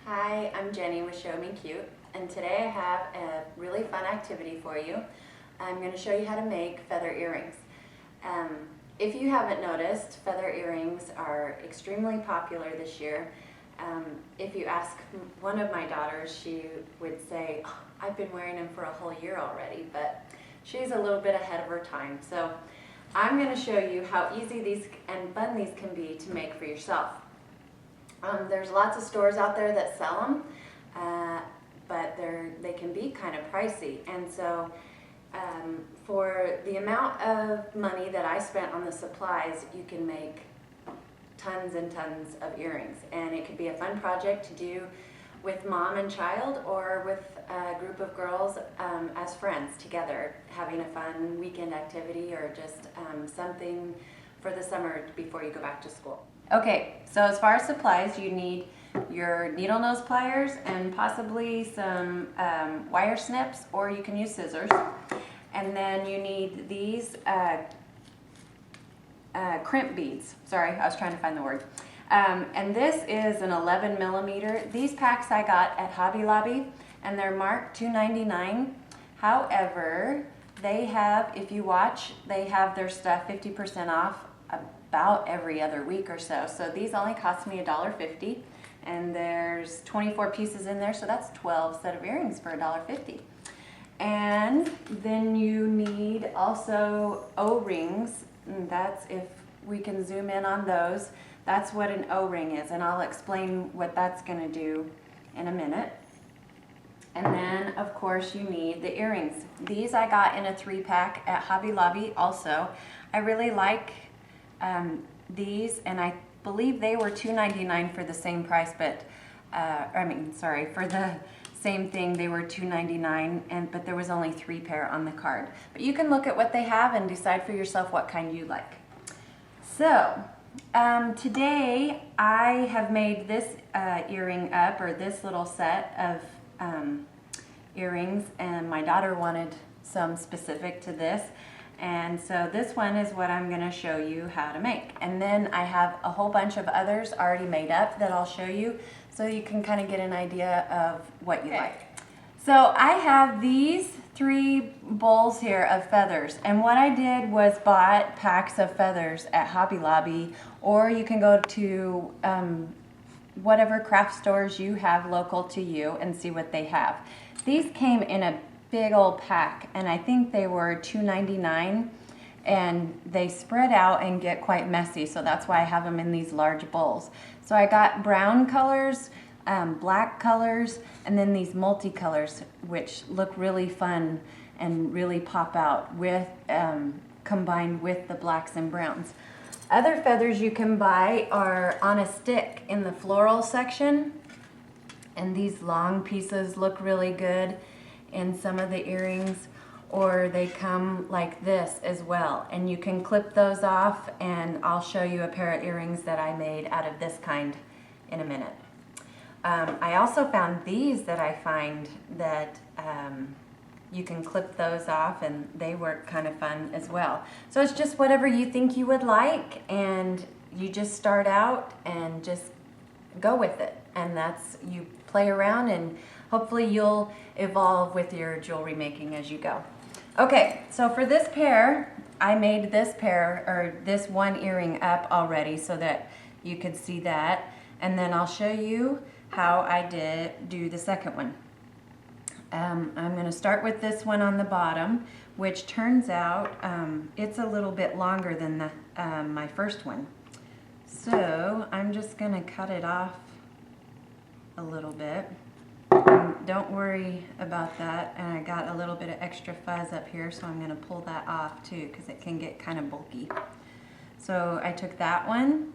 Hi, I'm Jenny with ShowMeCute, and today I have a really fun activity for you. I'm going to show you how to make feather earrings. If you haven't noticed, feather earrings are extremely popular this year. If you ask one of my daughters, she would say, "Oh, I've been wearing them for a whole year already," but she's a little bit ahead of her time. So I'm going to show you how easy these and fun these can be to make for yourself. There's lots of stores out there that sell them, but they can be kind of pricey. And so for the amount of money that I spent on the supplies, you can make tons and tons of earrings. And it could be a fun project to do with mom and child, or with a group of girls as friends together, having a fun weekend activity, or just something for the summer before you go back to school. Okay, so as far as supplies, you need your needle nose pliers and possibly some wire snips, or you can use scissors. And then you need these crimp beads. Sorry, I was trying to find the word. And this is an 11 millimeter. These packs I got at Hobby Lobby, and they're marked $2.99. However, they have, if you watch, they have their stuff 50% off about every other week or so. So these only cost me $1.50, and there's 24 pieces in there, so that's 12 set of earrings for $1.50. And then you need also O-rings. That's, if we can zoom in on those, that's what an O-ring is, and I'll explain what that's going to do in a minute. And then, of course, you need the earrings. These I got in a 3-pack at Hobby Lobby also. I really like these, and I believe they were $2.99 for the same price, but for the same thing they were $2.99, but there was only 3 pair on the card. But you can look at what they have and decide for yourself what kind you like. So today I have made this earring up, or this little set of earrings, and my daughter wanted some specific to this. And so this one is what I'm going to show you how to make. And then I have a whole bunch of others already made up that I'll show you, so you can kind of get an idea of what you like. So I have these 3 bowls here of feathers, and what I did was bought packs of feathers at Hobby Lobby, or you can go to whatever craft stores you have local to you and see what they have. These came in a big old pack, and I think they were $2.99, and they spread out and get quite messy, so that's why I have them in these large bowls. So I got brown colors, black colors, and then these multicolors, which look really fun and really pop out with combined with the blacks and browns. Other feathers you can buy are on a stick in the floral section, and these long pieces look really good in some of the earrings, or they come like this as well, and you can clip those off, and I'll show you a pair of earrings that I made out of this kind in a minute. I also found these that I find that you can clip those off, and they work kind of fun as well. So it's just whatever you think you would like, and you just start out and just go with it, and that's, you play around, and hopefully you'll evolve with your jewelry making as you go. Okay, so for this pair, I made this pair, or this one earring up already so that you could see that, and then I'll show you how I do the second one. I'm going to start with this one on the bottom, which turns out it's a little bit longer than my first one. So I'm just going to cut it off a little bit. Don't worry about that, and I got a little bit of extra fuzz up here, so I'm going to pull that off too, because it can get kind of bulky. So I took that one,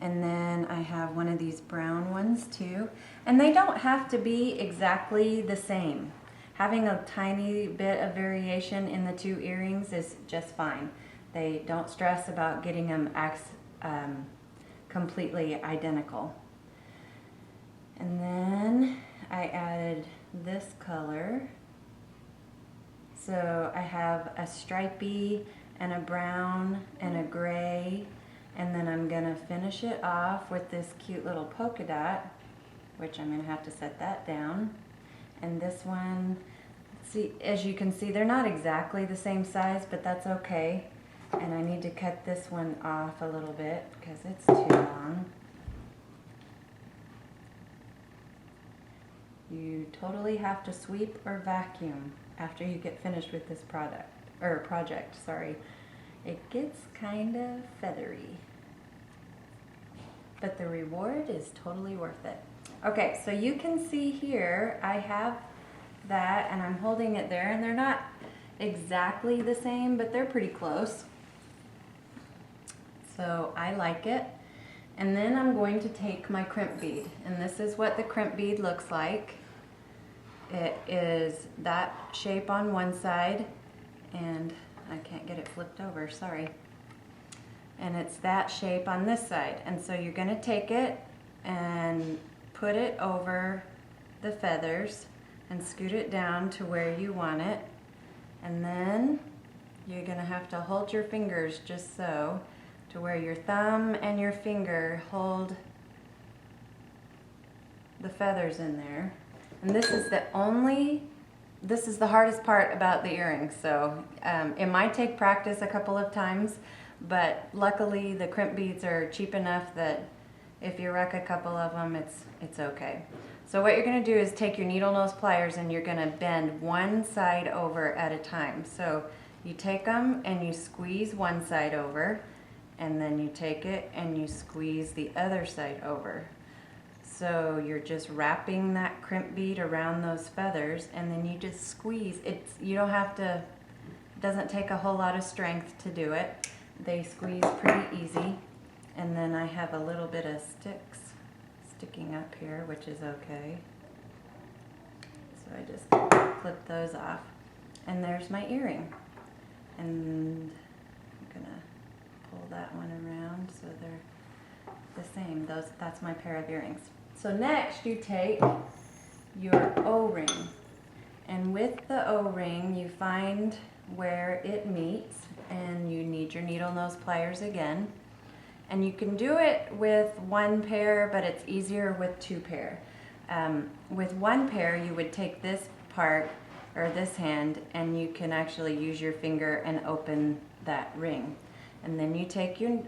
and then I have one of these brown ones too, and they don't have to be exactly the same. Having a tiny bit of variation in the 2 earrings is just fine. They don't stress about getting them completely identical. And then I added this color. So I have a stripey and a brown and a gray, and then I'm gonna finish it off with this cute little polka dot. which I'm gonna have to set that down. And this one, see, as you can see, they're not exactly the same size, but that's okay. And I need to cut this one off a little bit because it's too long. You totally have to sweep or vacuum after you get finished with this project, sorry. It gets kind of feathery, but the reward is totally worth it. Okay, so you can see here, I have that and I'm holding it there, and they're not exactly the same, but they're pretty close. So I like it. And then I'm going to take my crimp bead, and this is what the crimp bead looks like. It is that shape on one side, and I can't get it flipped over, sorry. And it's that shape on this side. And so you're gonna take it and put it over the feathers and scoot it down to where you want it. And then you're gonna have to hold your fingers just so, to where your thumb and your finger hold the feathers in there. And this is the hardest part about the earrings. So it might take practice a couple of times, but luckily the crimp beads are cheap enough that if you wreck a couple of them, it's okay. So what you're gonna do is take your needle nose pliers and you're gonna bend one side over at a time. So you take them and you squeeze one side over, and then you take it and you squeeze the other side over. So you're just wrapping that crimp bead around those feathers, and then you just squeeze. You don't have to, it doesn't take a whole lot of strength to do it. They squeeze pretty easy. And then I have a little bit of sticks sticking up here, which is okay. So I just clip those off. And there's my earring. And I'm gonna pull that one around so they're the same. That's my pair of earrings. So next you take your O-ring, and with the O-ring you find where it meets, and you need your needle nose pliers again. And you can do it with one pair, but it's easier with two pair. With one pair you would take this part, or this hand, and you can actually use your finger and open that ring. And then you take your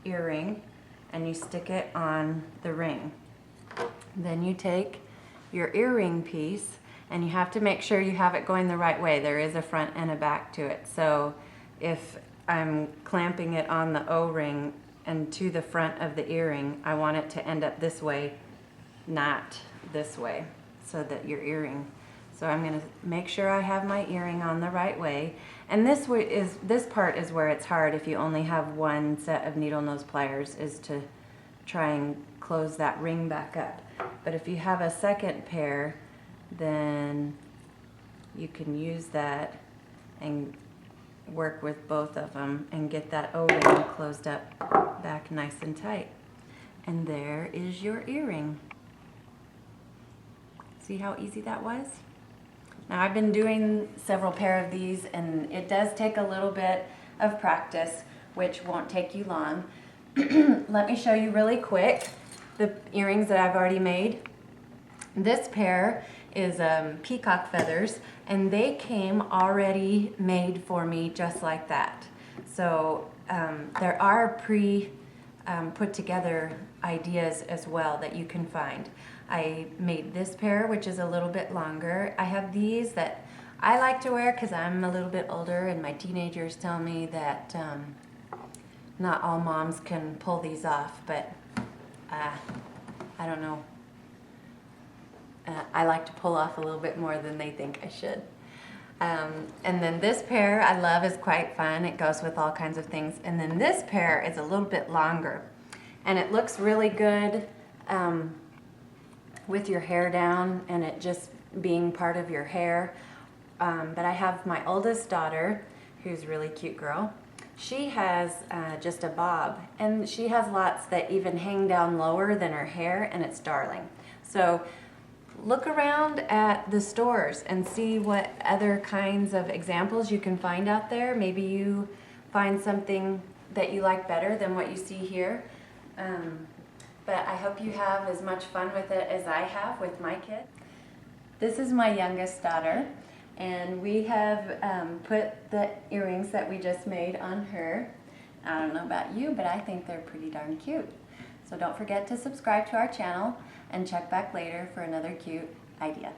earring and you stick it on the ring. Then you take your earring piece, and you have to make sure you have it going the right way. There is a front and a back to it. So if I'm clamping it on the O-ring and to the front of the earring, I want it to end up this way, not this way, so that your earring. So I'm going to make sure I have my earring on the right way. And this part is where it's hard if you only have one set of needle nose pliers, is to try and close that ring back up. But if you have a second pair, then you can use that and work with both of them and get that O-ring closed up back nice and tight. And there is your earring. See how easy that was? Now I've been doing several pair of these, and it does take a little bit of practice, which won't take you long. Let me show you really quick the earrings that I've already made. This pair is peacock feathers, and they came already made for me just like that. So there are put together ideas as well that you can find. I made this pair, which is a little bit longer. I have these that I like to wear because I'm a little bit older, and my teenagers tell me that not all moms can pull these off, but I don't know. I like to pull off a little bit more than they think I should. And then this pair I love, is quite fun. It goes with all kinds of things. And then this pair is a little bit longer, and it looks really good with your hair down and it just being part of your hair. But I have my oldest daughter, who's a really cute girl. She has just a bob, and she has lots that even hang down lower than her hair, and it's darling. So look around at the stores and see what other kinds of examples you can find out there. Maybe you find something that you like better than what you see here. but I hope you have as much fun with it as I have with my kid. This is my youngest daughter, and we have put the earrings that we just made on her. I don't know about you, but I think they're pretty darn cute. So don't forget to subscribe to our channel and check back later for another cute idea.